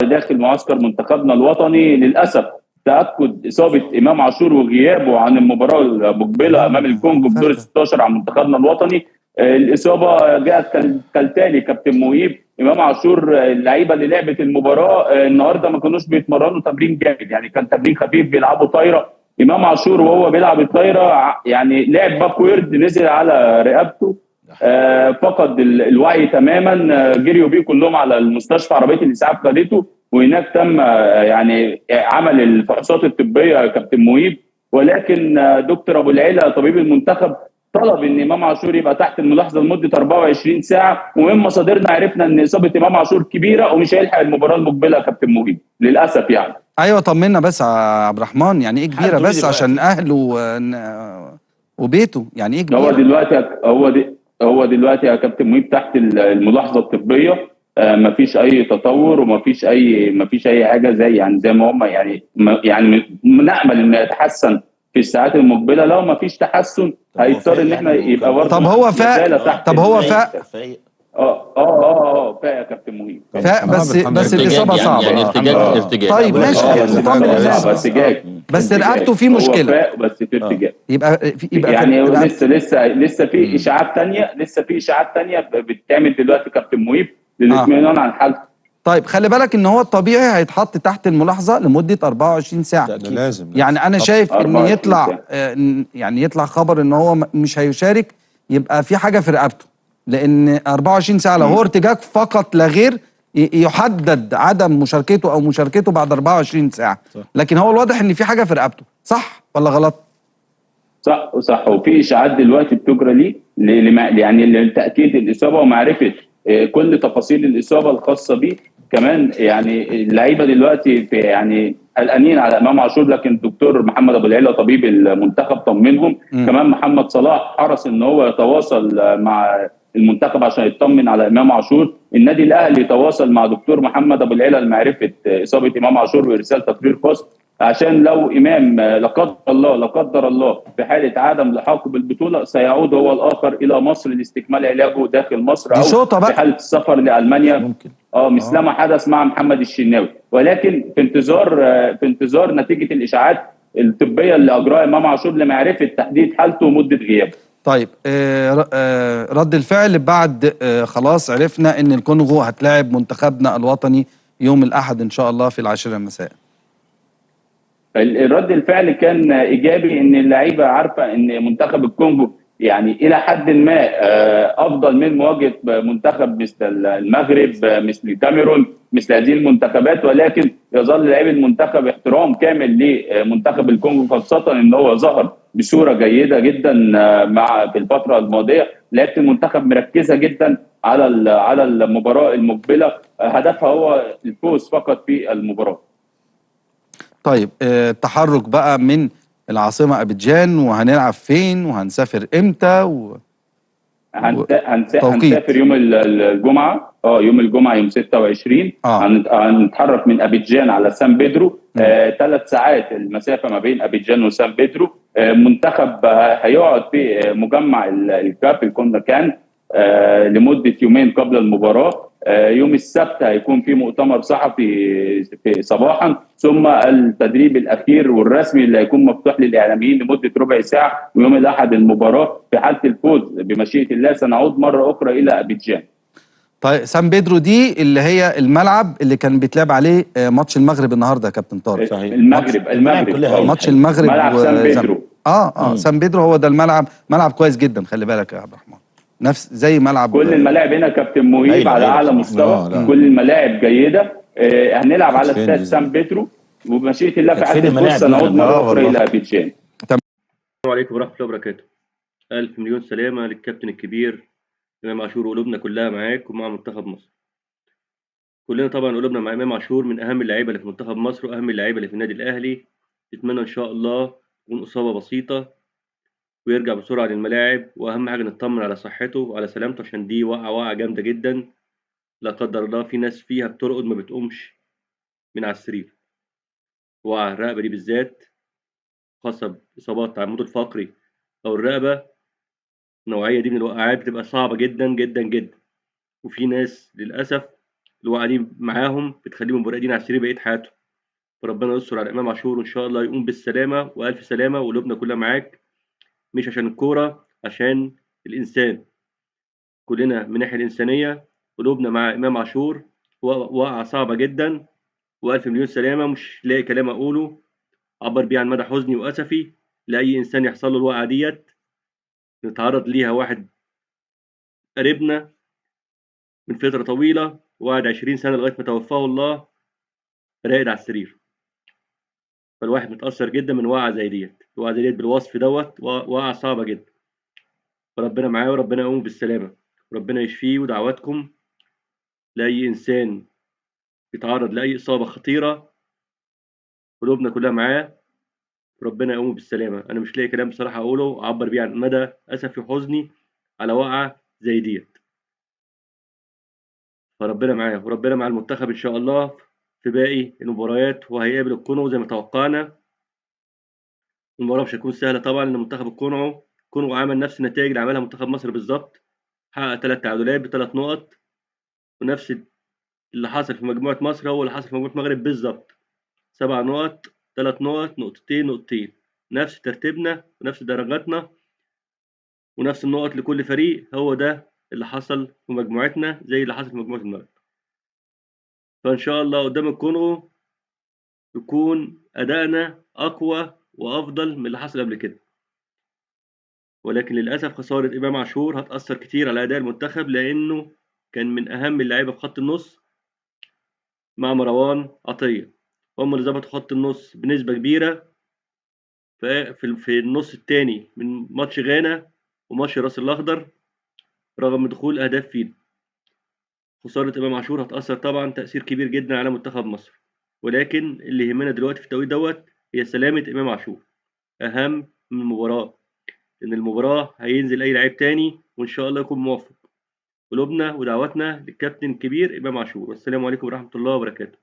داخل معسكر منتخبنا الوطني. للاسف تاكد اصابه امام عاشور وغيابه عن المباراه المقبله امام الكونغو في دور 16 عن منتخبنا الوطني. الاصابه جاءت كالتالي كابتن مهيب. امام عاشور اللعيبه اللي لعبت المباراه النهارده ما كانوش بيتمرنوا تمرين جامد، يعني كان تمرين خفيف بيلعبوا طايره. امام عاشور وهو بيلعب الطايره يعني لعب باكورد نزل على رقبته، فقد الوعي تماما. جريوا بيه كلهم على المستشفى، عربيه الاسعاف خدته وهناك تم يعني عمل الفحوصات الطبيه كابتن مهيب. ولكن دكتور ابو العيله طبيب المنتخب طلب ان امام عاشور يبقى تحت الملاحظه لمده 24 ساعه، ومن مصادرنا عرفنا ان اصابه امام عاشور كبيره ومش هيلحق المباراه المقبله يا كابتن مهيب للاسف يعني. ايوه طمنا بس يا عبد الرحمن، يعني ايه كبيره؟ بس عشان اهله وبيته، يعني ايه كبيره؟ هو دلوقتي يا كابتن مهيب تحت الملاحظه الطبيه. مفيش اي تطور ومفيش اي حاجه زي ما هم يعني نامل انه يتحسن في الساعات المقبله. لو مفيش تحسن هيضطر ان احنا يبقى برضه طب هو فاق فاق يا كابتن مهيب فاق بس الاصابه صعبه يعني ارتجاج. طيب ماشي نطمن الناس بس رقبته فيه مشكله. هو فاق بس في ارتجاج. يبقى يعني لسه في اشاعات تانية بتتعمل دلوقتي كابتن مهيب للاطمئنان عن حالته. طيب خلي بالك ان هو الطبيعي هيتحط تحت الملاحظه لمده 24 ساعه. لازم. يعني انا شايف ان يطلع خبر ان هو مش هيشارك، يبقى في حاجه في رقبته، لان 24 ساعه لو هو ارتجاج فقط لا غير يحدد عدم مشاركته او مشاركته بعد 24 ساعه. لكن هو الواضح ان في حاجه في رقبته، صح ولا غلط؟ صح. وفي اشاعات دلوقتي بتجرى يعني لتاكيد الاصابه ومعرفه كل تفاصيل الاصابه الخاصه بيه. كمان يعني اللعيبه دلوقتي في يعني قلقانين على امام عاشور، لكن الدكتور محمد ابو العيله طبيب المنتخب طمنهم. كمان محمد صلاح حرص ان هو يتواصل مع المنتخب عشان يطمن على امام عاشور. النادي الاهلي تواصل مع دكتور محمد ابو العيله لمعرفه اصابه امام عاشور وارسال تقرير خاص، عشان لو امام لا قدر الله في حاله عدم لحاقه بالبطوله سيعود هو الاخر الى مصر لاستكمال علاجه داخل مصر، او في حاله السفر لالمانيا ممكن مثلما حدث مع محمد الشناوي. ولكن في انتظار نتيجه الاشاعات الطبيه اللي اجراها امام عاشور لمعرفه تحديد حالته ومده غيابه. طيب رد الفعل بعد خلاص عرفنا ان الكونغو هتلاعب منتخبنا الوطني يوم الاحد ان شاء الله في 10 مساء. الرد الفعل كان ايجابي، ان اللعيبه عارفه ان منتخب الكونغو يعني الى حد ما افضل من مواجهه منتخب مثل المغرب مثل الكاميرون مثل هذه المنتخبات. ولكن يظل لاعبي المنتخب احترام كامل لمنتخب الكونغو، خاصه ان هو ظهر بصوره جيده جدا في الفتره الماضيه. لعيبه المنتخب مركزه جدا على المباراه المقبله، هدفها هو الفوز فقط في المباراه. طيب التحرك بقى من العاصمة أبيجان، وهنلعب فين وهنسافر امتى هنسافر يوم الجمعة يوم الجمعة يوم 26. هنتحرك من أبيجان على سان بيدرو 3 ساعات المسافة ما بين أبيجان وسان بيدرو. منتخب هيقعد في مجمع الكاب الكونكان لمدة يومين قبل المباراة. يوم السبت هيكون في مؤتمر صحفي في صباحا، ثم التدريب الاخير والرسمي اللي هيكون مفتوح للاعلاميين لمده ربع ساعه، ويوم الاحد المباراه. في حاله الفوز بمشيئه الله سنعود مره اخرى الى ابيجان. طيب سان بيدرو دي اللي هي الملعب اللي كان بيتلعب عليه ماتش المغرب النهارده يا كابتن طارق. صحيح. المغرب ماتش المغرب ملعب سان بيدرو. سان بيدرو هو ده الملعب، ملعب كويس جدا، خلي بالك يا عبد الرحمن، نفس زي ملعب كل الملاعب هنا كابتن مهيب على اعلى مستوى. كل الملاعب جيده. هنلعب على استاد سان بيدرو، وبمشيئه الله في حاله الفوز سنعود مره اخرى الى ابيجان. السلام عليكم ورحمه الله وبركاته. الف مليون سلامه للكابتن الكبير امام عاشور، وقلوبنا كلها معاك ومع منتخب مصر. كلنا طبعا قلوبنا مع امام عاشور، من اهم اللعيبه اللي في منتخب مصر واهم اللعيبه اللي في النادي الاهلي. نتمنى ان شاء الله تكون اصابه بسيطه ويرجع بسرعه للملاعب، واهم حاجه نطمن على صحته وعلى سلامته، عشان دي وقعه جامده جدا. لا قدر الله في ناس فيها بترقد ما بتقومش من على السرير. وقع الرقبه دي بالذات خاصه باصابات العمود الفقري او الرقبه، النوعيه دي من الوقعات بتبقى صعبه جدا جدا جدا. وفي ناس للاسف الوقعة دي معاهم بتخليهم مرقدين على السرير بقية حياتهم. فربنا يستر على إمام عاشور وإن شاء الله يقوم بالسلامة وألف سلامة، وقلوبنا كلها معاك، مش عشان الكورة، عشان الإنسان. كلنا من الناحية الإنسانية قلوبنا مع إمام عاشور. وقعة صعبة جدا، وألف مليون سلامة. مش لاقي كلام أقوله عبر بيه عن مدى حزني وأسفي لأي إنسان يحصل له الوقعة ديت نتعرض ليها. واحد قريبنا من فترة طويلة وقعد 20 سنة لغاية ما توفاه الله راقد على السرير. فالواحد متأثر جدا من وقعة زي ديت. الوقعة زي ديت بالوصف دوت وقعة صعبة جدا. فربنا معاه وربنا يقوم بالسلامة وربنا يشفيه. ودعواتكم لأي إنسان يتعرض لأي إصابة خطيرة قلوبنا كلها معاه، ربنا يقوم بالسلامة. أنا مش لاقي كلام بصراحة أقوله أعبر بيه عن مدى أسفي وحزني على وقعة زي ديت. فربنا معاه وربنا مع المنتخب إن شاء الله في باقي المباريات، وهيقابل الكونغو زي ما توقعنا. المباراة مش هتكون سهلة طبعا، لأن منتخب الكونغو عمل نفس النتائج اللي عملها منتخب مصر بالظبط، حقق 3 تعادلات ب3 نقط، ونفس اللي حصل في مجموعة مصر هو اللي حصل في مجموعة المغرب بالظبط. 7 نقط، 3 نقط، نقطتين نقطتين، نفس ترتيبنا ونفس درجاتنا ونفس النقط لكل فريق. هو ده اللي حصل في مجموعتنا زي اللي حصل في مجموعة المغرب. فإن شاء الله قدام الكونغو يكون أدائنا أقوى وأفضل من اللي حصل قبل كده. ولكن للأسف خسارة إمام عاشور هتأثر كتير على أداء المنتخب، لأنه كان من أهم اللعيبة في خط النص مع مروان عطية. هم اللي ظبطوا خط النص بنسبة كبيرة في النص الثاني من ماتش غانا وماتش الراس الأخضر، رغم دخول أهداف فينا. خسارة إمام عاشور هتأثر طبعا تأثير كبير جدا على منتخب مصر، ولكن اللي يهمنا دلوقتي في التوقيت دوت هي سلامة إمام عاشور أهم من المباراة، لأن المباراة هينزل أي لعيب تاني وإن شاء الله يكون موفق. قلوبنا ودعواتنا للكابتن الكبير إمام عاشور. والسلام عليكم ورحمة الله وبركاته.